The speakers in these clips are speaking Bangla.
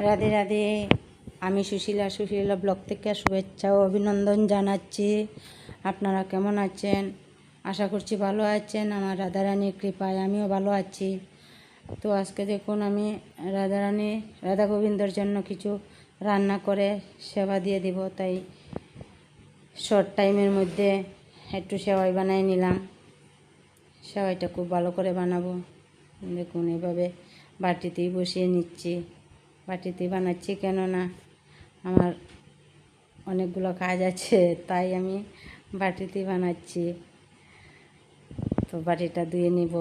রাধে রাধে। আমি সুশীলা ব্লগ থেকে শুভেচ্ছা ও অভিনন্দন জানাচ্ছি। আপনারা কেমন আছেন? আশা করছি ভালো আছেন। আমার রাধারানীর কৃপায় আমিও ভালো আছি। তো আজকে দেখুন আমি রাধা গোবিন্দর জন্য কিছু রান্না করে সেবা দিয়ে দিব, তাই শর্ট টাইমের মধ্যে একটু সেওয়াই বানিয়ে নিলাম। সেওয়াইটা খুব ভালো করে বানাবো। দেখুন এভাবে বাটিতেই বসিয়ে নিচ্ছি। বাটিতেই বানাচ্ছি, কেননা আমার অনেকগুলো কাজ আছে, তাই আমি বাটিতেই বানাচ্ছি। তো বাটিটা ধুয়ে নিব।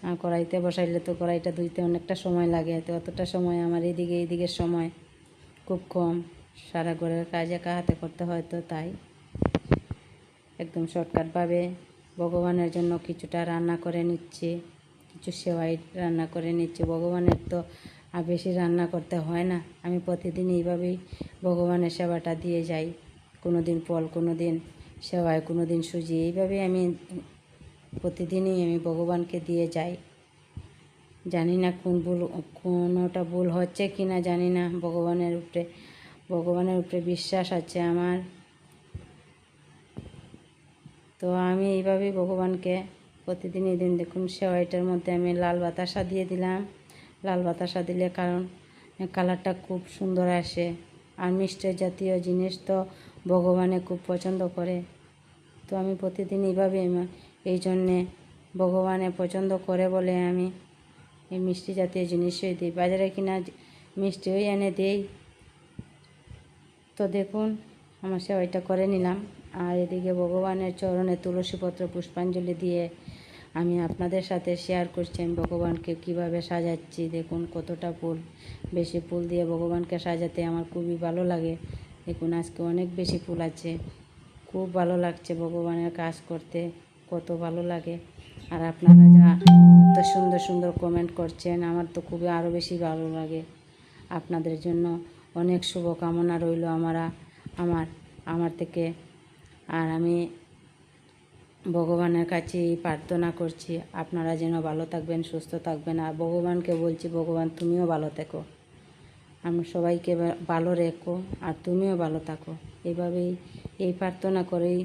আর কড়াইতে বসাইলে তো কড়াইটা ধুইতে অনেকটা সময় লাগে, তো অতটা সময় আমার এইদিকের সময় খুব কম। সারা ঘরের কাজ একা হাতে করতে হয়, তো তাই একদম শর্টকাটভাবে ভগবানের জন্য কিছুটা রান্না করে নিচ্ছি। কিছু সেওয়াই রান্না করে নিচ্ছি। ভগবানের তো আর বেশি রান্না করতে হয় না। আমি প্রতিদিন এইভাবেই ভগবানের সেবাটা দিয়ে যাই। কোনো দিন ফল, কোনো দিন সেওয়াই, কোনো দিন সুজি, এইভাবেই আমি প্রতিদিনই আমি ভগবানকে দিয়ে যাই। জানি না কোনোটা ভুল হচ্ছে কি না জানি না। ভগবানের উপরে বিশ্বাস আছে আমার। তো আমি এইভাবেই ভগবানকে প্রতিদিন দেখুন সেওয়াইটার মধ্যে আমি লাল বাতাসা দিয়ে দিলাম। লাল বাতাসা দিলে কারণ কালারটা খুব সুন্দর আসে। আর মিষ্টি জাতীয় জিনিস তো ভগবানে খুব পছন্দ করে। তো আমি প্রতিদিন এইভাবে এই জন্যে ভগবানে পছন্দ করে বলে আমি এই মিষ্টি জাতীয় জিনিসই দিই। বাজারে কিনা মিষ্টিও এনে দিই। তো দেখুন আমার সেওয়াইটা করে নিলাম। আর এদিকে ভগবানের চরণে তুলসীপত্র পুষ্পাঞ্জলি দিয়ে আমি আপনাদের সাথে শেয়ার করছি আমি ভগবানকে কীভাবে সাজাচ্ছি। দেখুন কতটা ফুল, বেশি ফুল দিয়ে ভগবানকে সাজাতে আমার খুবই ভালো লাগে। দেখুন আজকে অনেক বেশি ফুল আছে, খুব ভালো লাগছে ভগবানের কাজ করতে, কত ভালো লাগে। আর আপনারা যা এত সুন্দর সুন্দর কমেন্ট করছেন, আমার তো খুবই আরও বেশি ভালো লাগে। আপনাদের জন্য অনেক শুভকামনা রইল আমার থেকে। আর আমি ভগবানের কাছে প্রার্থনা করছি আপনারা যেন ভালো থাকবেন, সুস্থ থাকবেন। আর ভগবানকে বলছি, ভগবান তুমিও ভালো থেকো, আমরা সবাইকে ভালো রেখো, আর তুমিও ভালো থাকো। এইভাবেই এই প্রার্থনা করেই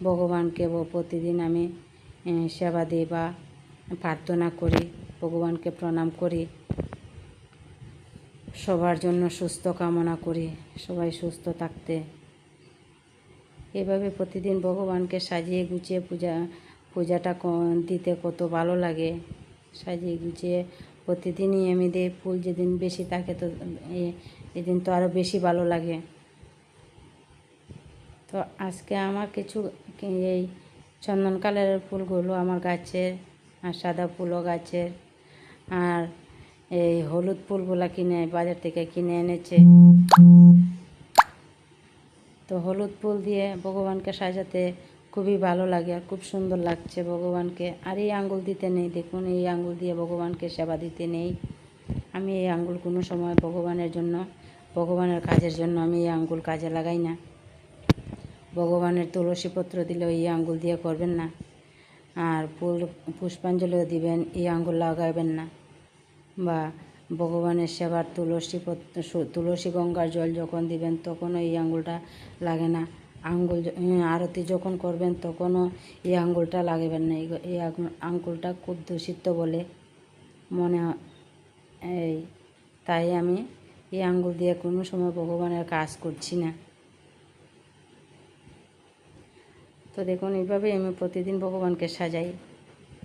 ভগবানকে প্রতিদিন আমি সেবা দিই বা প্রার্থনা করি, ভগবানকে প্রণাম করি, সবার জন্য সুস্থ কামনা করি, সবাই সুস্থ থাকতে। এভাবে প্রতিদিন ভগবানকে সাজিয়ে গুছিয়ে পূজাটা দিতে কত ভালো লাগে। সাজিয়ে গুছিয়ে প্রতিদিনই আমি দিই। ফুল যেদিন বেশি থাকে তো এদিন তো আরও বেশি ভালো লাগে। তো আজকে আমার কিছু এই চন্দন কালারের ফুলগুলো আমার গাছের, আর সাদা ফুলও গাছের, আর এই হলুদ ফুলগুলো বাজার থেকে কিনে এনেছে। তো হলুদ ফুল দিয়ে ভগবানকে সাজাতে খুবই ভালো লাগে, আর খুব সুন্দর লাগছে ভগবানকে। আর এই আঙ্গুল দিতে নেই, দেখুন এই আঙ্গুল দিয়ে ভগবানকে সেবা দিতে নেই। আমি এই আঙ্গুল কোনো সময় ভগবানের কাজের জন্য আমি এই আঙ্গুল কাজে লাগাই না। ভগবানের তুলসীপত্র দিলেও এই আঙ্গুল দিয়ে করবেন না। আর পুষ্পাঞ্জলিও দিবেন, এই আঙ্গুল লাগাবেন না। বা ভগবানের সেবার তুলসী গঙ্গার জল যখন দিবেন তখনও এই আঙ্গুলটা লাগে না। আরতি যখন করবেন তখনও এই আঙ্গুলটা লাগাবেন না। এই আঙ্গুলটা খুব দূষিত বলে মনে হয়। তাই আমি এই আঙ্গুল দিয়ে কোনো সময় ভগবানের কাজ করছি না। তো দেখুন এইভাবে আমি প্রতিদিন ভগবানকে সাজাই,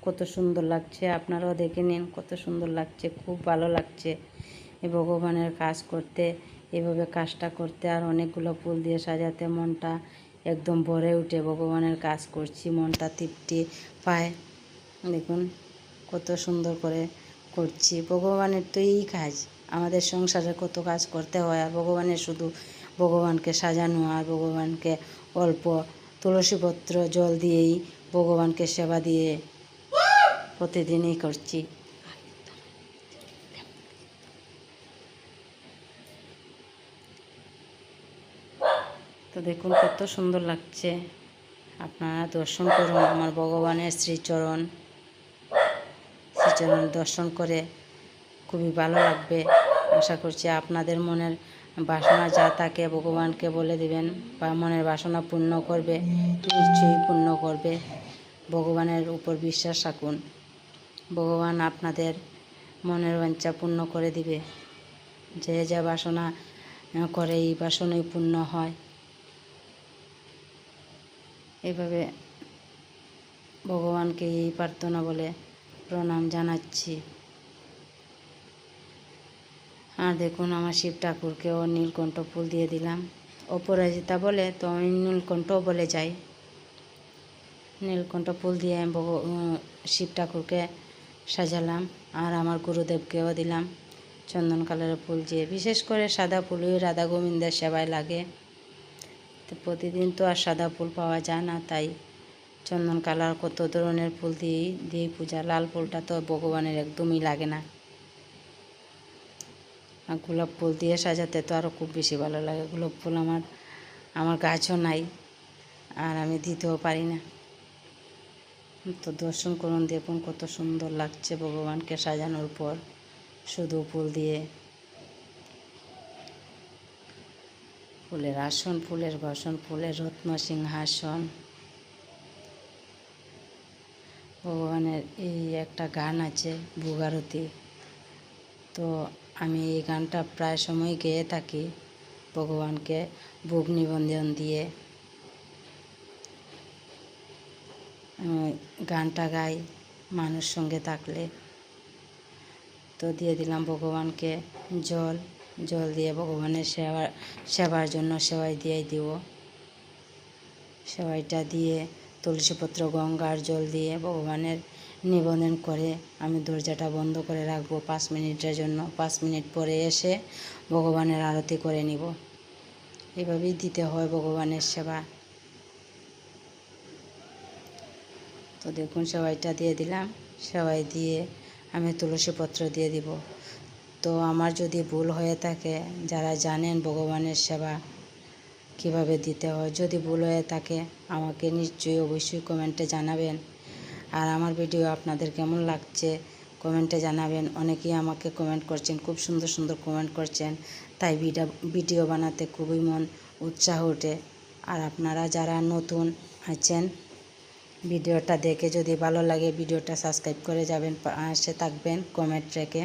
কত সুন্দর লাগছে। আপনারাও দেখে নিন কত সুন্দর লাগছে, খুব ভালো লাগছে এই ভগবানের কাজ করতে, এভাবে কাজটা করতে। আর অনেকগুলো ফুল দিয়ে সাজাতে মনটা একদম ভরে উঠে। ভগবানের কাজ করছি, মনটা তৃপ্তি পায়। দেখুন কত সুন্দর করে করছি। ভগবানের তো এই কাজ, আমাদের সংসারে কত কাজ করতে হয়, আর ভগবানকে সাজানো, আর ভগবানকে অল্প তুলসীপত্র জল দিয়েই ভগবানকে সেবা দিয়ে প্রতিদিনই করছি। তো দেখুন কত সুন্দর লাগছে। আপনারা দর্শন করুন আমার ভগবানের শ্রীচরণ দর্শন করে খুবই ভালো লাগবে। আশা করছি আপনাদের মনের বাসনা যা থাকে ভগবানকে বলে দিবেন, বা মনের বাসনা পূর্ণ করবে, নিশ্চয়ই পূর্ণ করবে। ভগবানের উপর বিশ্বাস রাখুন, ভগবান আপনাদের মনের বাঞ্ছা পূর্ণ করে দিবে। যে যা বাসনা করে এই বাসনাই পূর্ণ হয়। এভাবে ভগবানকে এই প্রার্থনা বলে প্রণাম জানাচ্ছি। আর দেখুন, আমার শিব ঠাকুরকেও নীলকণ্ঠ ফুল দিয়ে দিলাম। অপরাজিতা বলে তো আমি নীলকণ্ঠ বলে যাই। নীলকণ্ঠ ফুল দিয়ে আমি শিব ঠাকুরকে সাজালাম। আর আমার গুরুদেবকেও দিলাম চন্দন কালারের ফুল দিয়ে। বিশেষ করে সাদা ফুলই রাধা গোবিন্দের সেবায় লাগে। তো প্রতিদিন তো আর সাদা ফুল পাওয়া যায় না, তাই চন্দন কালার কত ধরনের ফুল দিয়েই পূজা। লাল ফুলটা তো ভগবানের একদমই লাগে না। আর গোলাপ ফুল দিয়ে সাজাতে তো আরও খুব বেশি ভালো লাগে। গোলাপ ফুল আমার গাছও নাই, আর আমি দিতেও পারি না। তো দর্শন করুন, দেখুন কত সুন্দর লাগছে ভগবানকে সাজানোর পর শুধু ফুল দিয়ে। ফুলের আসন, ফুলের বাসন, ফুলের রত্ন সিংহাসন। ভগবানের এই একটা গান আছে ভোগারতি, তো আমি এই গানটা প্রায় সময় গেয়ে থাকি ভগবানকে ভোগ নিবেদন দিয়ে। গানটা গাই মানুষ সঙ্গে থাকলে। তো দিয়ে দিলাম ভগবানকে জল দিয়ে ভগবানের সেবার জন্য সেবাই দিয়ে দিব। সেবাইটা দিয়ে তুলসীপত্র গঙ্গার জল দিয়ে ভগবানের নিবেদন করে আমি দরজাটা বন্ধ করে রাখবো 5 মিনিটের জন্য। 5 মিনিট পরে এসে ভগবানের আরতি করে নিব। এভাবেই দিতে হয় ভগবানের সেবা। তো দেখুন, সেবাইটা দিয়ে দিলাম। সেবাই দিয়ে আমি তুলসীপত্র দিয়ে দিব। তো আমার যদি ভুল হয়ে থাকে, যারা জানেন ভগবানের সেবা কিভাবে দিতে হয়, যদি ভুল হয়ে থাকে আমাকে নিশ্চয়ই অবশ্যই কমেন্টে জানাবেন। আর আমার ভিডিও আপনাদের কেমন লাগছে কমেন্টে জানাবেন। অনেকেই আমাকে কমেন্ট করছেন, খুব সুন্দর সুন্দর কমেন্ট করছেন, তাই ভিডিও বানাতে খুবই মন উৎসাহ ওঠে। আর আপনারা যারা নতুন আছেন, ভিডিওটা দেখে যদি ভালো লাগে ভিডিওটা সাবস্ক্রাইব করে যাবেন, পাশে থাকবেন, কমেন্ট রেখে।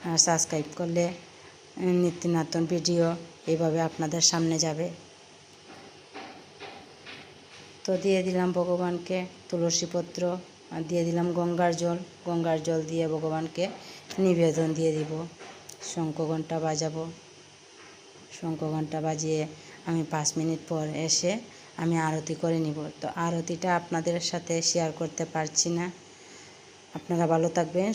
আর সাবস্ক্রাইব করলে নিত্য নতুন ভিডিও এইভাবে আপনাদের সামনে যাবে। তো দিয়ে দিলাম ভগবানকে তুলসীপত্র, আর দিয়ে দিলাম গঙ্গার জল দিয়ে ভগবানকে নিবেদন দিয়ে দিব। শঙ্খ ঘণ্টা বাজাবো। শঙ্খ ঘণ্টা বাজিয়ে আমি 5 মিনিট পর এসে আমি আরতি করে নিব। তো আরতিটা আপনাদের সাথে শেয়ার করতে পারছি না। আপনারা ভালো থাকবেন।